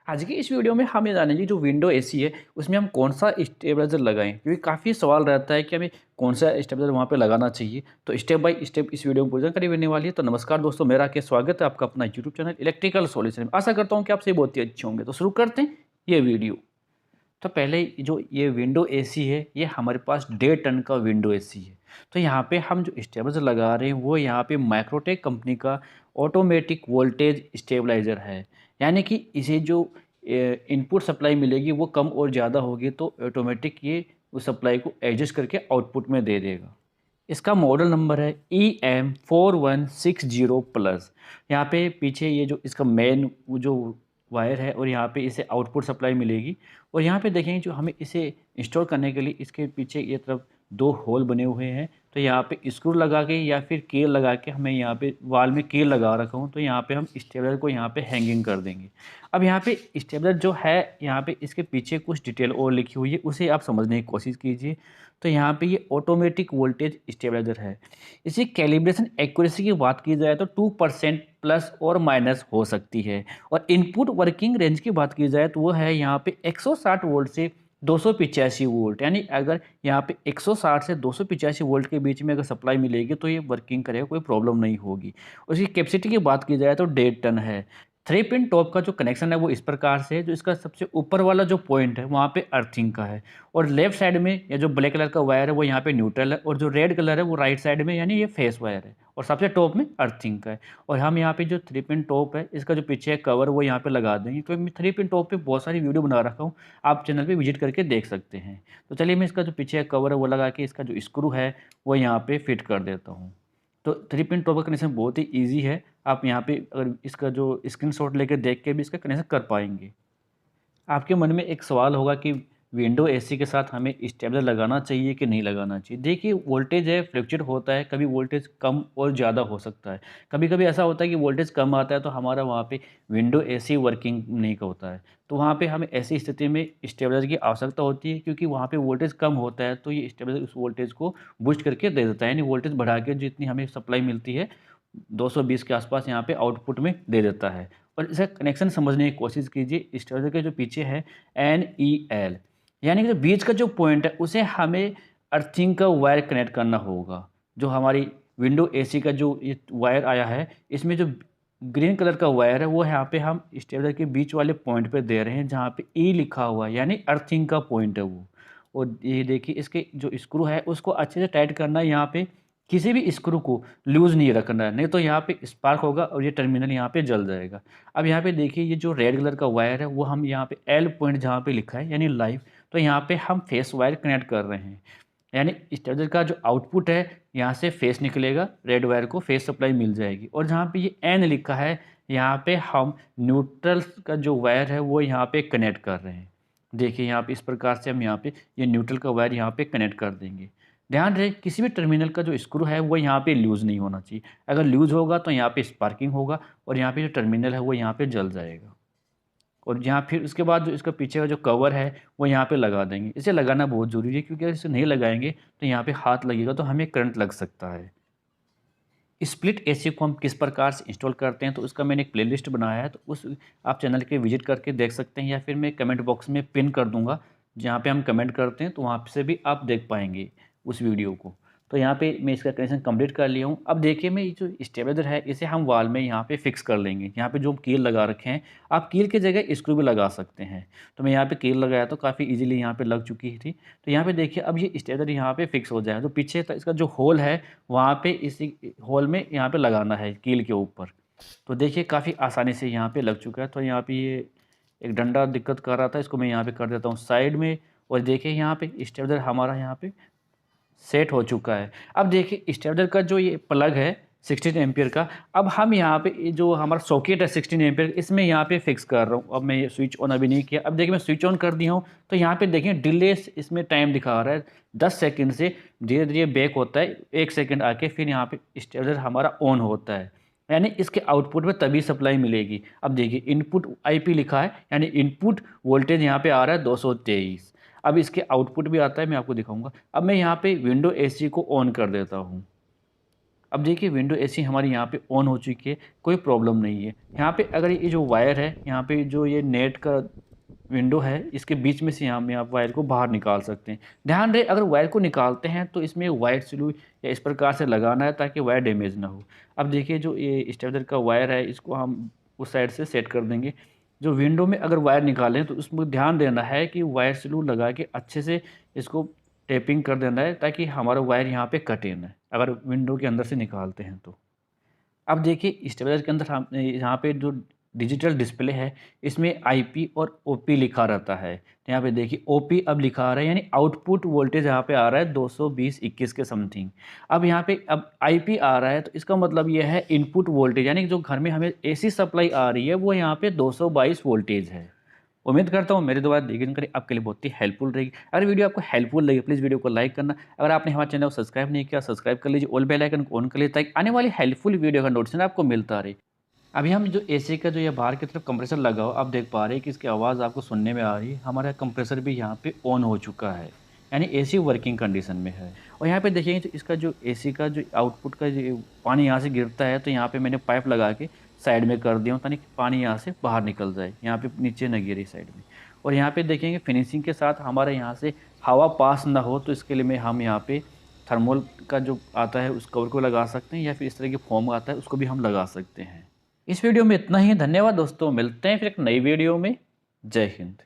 आज की इस वीडियो में हम ये जानेंगे जो विंडो एसी है उसमें हम कौन सा स्टेबलाइजर लगाएं, क्योंकि काफ़ी सवाल रहता है कि हमें कौन सा स्टेबलाइजर वहाँ पे लगाना चाहिए। तो स्टेप बाय स्टेप इस वीडियो में पूरी जानकारी होने वाली है। तो नमस्कार दोस्तों, मेरा के स्वागत है आपका अपना यूट्यूब चैनल इलेक्ट्रिकल सॉल्यूशन में। आशा करता हूँ कि आप सभी बहुत ही अच्छे होंगे। तो शुरू करते हैं ये वीडियो। तो पहले जो ये विंडो एसी है, ये हमारे पास 1.5 टन का विंडो एसी है। तो यहाँ पे हम जो स्टेबलाइजर लगा रहे हैं वो यहाँ पे माइक्रोटेक कंपनी का ऑटोमेटिक वोल्टेज स्टेबलाइजर है। यानी कि इसे जो इनपुट सप्लाई मिलेगी वो कम और ज़्यादा होगी तो ऑटोमेटिक ये उस सप्लाई को एडजस्ट करके आउटपुट में दे देगा। इसका मॉडल नंबर है EM4160+। यहाँ पे पीछे ये जो इसका मेन जो वायर है और यहाँ पे इसे आउटपुट सप्लाई मिलेगी। और यहाँ पे देखेंगे जो हमें इसे इंस्टॉल करने के लिए इसके पीछे ये तरफ 2 होल बने हुए हैं। तो यहाँ पे स्क्रू लगा के या फिर कील लगा के, हमें यहाँ पे वाल में कील लगा रखा हूँ, तो यहाँ पे हम स्टेबलर को यहाँ पे हैंगिंग कर देंगे। अब यहाँ पे स्टेबलर जो है, यहाँ पे इसके पीछे कुछ डिटेल और लिखी हुई है, उसे आप समझने की कोशिश कीजिए। तो यहाँ पे ये ऑटोमेटिक वोल्टेज स्टेबलाइजर है। इसी कैलिब्रेशन एक्यूरेसी की बात की जाए तो 2% प्लस और माइनस हो सकती है। और इनपुट वर्किंग रेंज की बात की जाए तो वो है यहाँ पे 160 वोल्ट से 285 वोल्ट। यानी अगर यहाँ पे 160 से 285 वोल्ट के बीच में अगर सप्लाई मिलेगी तो ये वर्किंग करेगा, कोई प्रॉब्लम नहीं होगी। उसकी कैपेसिटी की बात की जाए तो 1.5 टन है। 3 पिन टॉप का जो कनेक्शन है वो इस प्रकार से है। जो इसका सबसे ऊपर वाला जो पॉइंट है वहाँ पे अर्थिंग का है, और लेफ्ट साइड में या जो ब्लैक कलर का वायर है वो यहाँ पे न्यूट्रल है, और जो रेड कलर है वो राइट साइड में, यानी ये फेस वायर है, और सबसे टॉप में अर्थिंग का है। और हम यहाँ पे जो 3 पिन टॉप है इसका जो पीछे कवर वो यहाँ पे लगा देंगे, क्योंकि मैं 3 पिन टॉप पे बहुत सारी वीडियो बना रखा हूँ, आप चैनल पे विजिट करके देख सकते हैं। तो चलिए मैं इसका जो पीछे कवर है वो लगा के इसका जो स्क्रू है वो यहाँ पे फिट कर देता हूँ। तो 3 पिन टॉप का कनेक्शन बहुत ही ईजी है। आप यहाँ पे अगर इसका जो स्क्रीनशॉट लेके देख के भी इसका कनेक्शन कर पाएंगे। आपके मन में एक सवाल होगा कि विंडो एसी के साथ हमें स्टेबलर लगाना चाहिए कि नहीं लगाना चाहिए। देखिए, वोल्टेज है फ्लक्चुएट होता है, कभी वोल्टेज कम और ज़्यादा हो सकता है। कभी कभी ऐसा होता है कि वोल्टेज कम आता है तो हमारा वहाँ पे विंडो एसी वर्किंग नहीं होता है। तो वहाँ पे हमें ऐसी स्थिति में स्टेबलाइजर की आवश्यकता होती है, क्योंकि वहाँ पे वोल्टेज कम होता है तो ये स्टेबलाइजर उस वोल्टेज को बूस्ट करके दे देता है। यानी वोल्टेज बढ़ा के जितनी हमें सप्लाई मिलती है 220 के आसपास यहाँ पे आउटपुट में दे देता है। और इसका कनेक्शन समझने की कोशिश कीजिए। स्टेबलाइजर के जो पीछे है NEL, यानी कि जो बीच का जो पॉइंट है उसे हमें अर्थिंग का वायर कनेक्ट करना होगा। जो हमारी विंडो एसी का जो ये वायर आया है, इसमें जो ग्रीन कलर का वायर है वो यहाँ पे हम स्टेबलाइजर के बीच वाले पॉइंट पे दे रहे हैं, जहाँ पे E लिखा हुआ है, यानी अर्थिंग का पॉइंट है वो। और ये देखिए, इसके जो स्क्रू है उसको अच्छे से टाइट करना है। यहाँ पे किसी भी स्क्रू को लूज़ नहीं रखना है, नहीं तो यहाँ पे स्पार्क होगा और ये टर्मिनल यहाँ पे जल जाएगा। अब यहाँ पे देखिए, ये जो रेड कलर का वायर है वो हम यहाँ पे L पॉइंट जहाँ पे लिखा है यानी लाइव, तो यहाँ पे हम फेस वायर कनेक्ट कर रहे हैं। यानी स्टेबलाइजर का जो आउटपुट है यहाँ से फेस निकलेगा, रेड वायर को फेस सप्लाई मिल जाएगी। और जहाँ पे ये N लिखा है यहाँ पे हम न्यूट्रल का जो वायर है वो यहाँ पे कनेक्ट कर रहे हैं। देखिए यहाँ पे इस प्रकार से हम यहाँ पे ये न्यूट्रल का वायर यहाँ पे कनेक्ट कर देंगे। ध्यान रहे, किसी भी टर्मिनल का जो स्क्रू है वो यहाँ पे लूज़ नहीं होना चाहिए। अगर लूज़ होगा तो यहाँ पे स्पार्किंग होगा और यहाँ पे जो टर्मिनल है वो यहाँ पे जल जाएगा। और यहाँ फिर उसके बाद जो इसका पीछे का जो कवर है वो यहाँ पे लगा देंगे। इसे लगाना बहुत ज़रूरी है, क्योंकि अगर इसे नहीं लगाएंगे तो यहाँ पे हाथ लगेगा तो हमें करंट लग सकता है। स्प्लिट एसी को हम किस प्रकार से इंस्टॉल करते हैं तो उसका मैंने एक प्लेलिस्ट बनाया है, तो उस आप चैनल के विजिट करके देख सकते हैं, या फिर मैं कमेंट बॉक्स में पिन कर दूंगा जहाँ पे हम कमेंट करते हैं, तो वहाँ से भी आप देख पाएंगे उस वीडियो को। तो यहाँ पे मैं इसका कनेक्शन कंप्लीट कर लिया हूँ। अब देखिए, मैं ये जो स्टेबलाइजर है इसे हम वॉल में यहाँ पे फिक्स कर लेंगे। यहाँ पे जो कील लगा रखे हैं, आप कील की जगह स्क्रू भी लगा सकते हैं। तो मैं यहाँ पे कील लगाया तो काफ़ी इजीली यहाँ पे लग चुकी थी। तो यहाँ पे देखिए, अब ये स्टेबलाइजर यहाँ पे फिक्स हो जाए तो पीछे इसका जो होल है वहाँ पे इसी होल में यहाँ पे लगाना है कील के ऊपर। तो देखिए काफ़ी आसानी से यहाँ पे लग चुका है। तो यहाँ पे ये एक डंडा दिक्कत कर रहा था, इसको मैं यहाँ पे कर देता हूँ साइड में। और देखिए यहाँ पे स्टेबलाइजर हमारा यहाँ पे सेट हो चुका है। अब देखिए स्टेबलाइजर का जो ये प्लग है 16 एम्पियर का, अब हम यहाँ पे ये जो हमारा सॉकेट है 16 एम्पियर, इसमें यहाँ पे फिक्स कर रहा हूँ। अब मैं ये स्विच ऑन अभी नहीं किया। अब देखिए मैं स्विच ऑन कर दिया हूँ, तो यहाँ पे देखिए डिले इसमें टाइम दिखा रहा है 10 सेकंड से धीरे धीरे बैक होता है 1 सेकंड आके, फिर यहाँ पे स्टेबलाइजर हमारा ऑन होता है। यानी इसके आउटपुट में तभी सप्लाई मिलेगी। अब देखिए इनपुट IP लिखा है, यानी इनपुट वोल्टेज यहाँ पे आ रहा है 223। अब इसके आउटपुट भी आता है, मैं आपको दिखाऊंगा। अब मैं यहाँ पे विंडो एसी को ऑन कर देता हूँ। अब देखिए विंडो एसी हमारी यहाँ पे ऑन हो चुकी है, कोई प्रॉब्लम नहीं है। यहाँ पे अगर ये जो वायर है, यहाँ पे जो ये नेट का विंडो है, इसके बीच में से यहाँ में आप वायर को बाहर निकाल सकते हैं। ध्यान रहे अगर वायर को निकालते हैं तो इसमें वायर स्लू या इस प्रकार से लगाना है ताकि वायर डैमेज ना हो। अब देखिए जो ये स्टेबलाइजर का वायर है, इसको हम उस साइड से सेट कर देंगे। जो विंडो में अगर वायर निकालें तो उसमें ध्यान देना है कि वायर स्लू लगा के अच्छे से इसको टेपिंग कर देना है ताकि हमारा वायर यहाँ पे कटे ना, अगर विंडो के अंदर से निकालते हैं तो। अब देखिए स्टेबलाइजर के अंदर हम यहाँ पे जो डिजिटल डिस्प्ले है, इसमें आईपी और ओपी लिखा रहता है। तो यहाँ पे देखिए ओपी अब लिखा आ रहा है, यानी आउटपुट वोल्टेज यहाँ पे आ रहा है 220/21 के समथिंग। अब यहाँ पे अब आईपी आ रहा है तो इसका मतलब ये है इनपुट वोल्टेज, यानी जो घर में हमें एसी सप्लाई आ रही है वो यहाँ पे 222 वोल्टेज है। उम्मीद करता हूँ मेरे द्वारा दी गई जानकारी आपके लिए बहुत ही हेल्पफुल रहेगी। अगर वीडियो आपको हेल्पफुल लगी प्लीज़ वीडियो को लाइक करना। अगर आपने हमारे चैनल को सब्सक्राइब नहीं किया सब्सक्राइब कर लीजिए, ऑल बेल आइकन को ऑन कर लीजिए ताकि आने वाली हेल्पफुल वीडियो का नोटिफिकेशन आपको मिलता रहे। अभी हम जो एसी का जो ये बाहर की तरफ कंप्रेसर लगा हो, आप देख पा रहे हैं कि इसकी आवाज़ आपको सुनने में आ रही है। हमारा कंप्रेसर भी यहाँ पे ऑन हो चुका है, यानी एसी वर्किंग कंडीशन में है। और यहाँ पे देखिए तो इसका जो एसी का जो आउटपुट का जो पानी यहाँ से गिरता है, तो यहाँ पे मैंने पाइप लगा के साइड में कर दिया हूँ ताकि पानी यहाँ से बाहर निकल जाए, यहाँ पे नीचे न गिरे साइड में। और यहाँ पे देखेंगे फिनिशिंग के साथ हमारे यहाँ से हवा पास ना हो, तो इसके लिए में हम यहाँ पे थर्मल का जो आता है उस कवर को लगा सकते हैं, या फिर इस तरह की फोम आता है उसको भी हम लगा सकते हैं। इस वीडियो में इतना ही। धन्यवाद दोस्तों, मिलते हैं फिर एक नई वीडियो में। जय हिंद।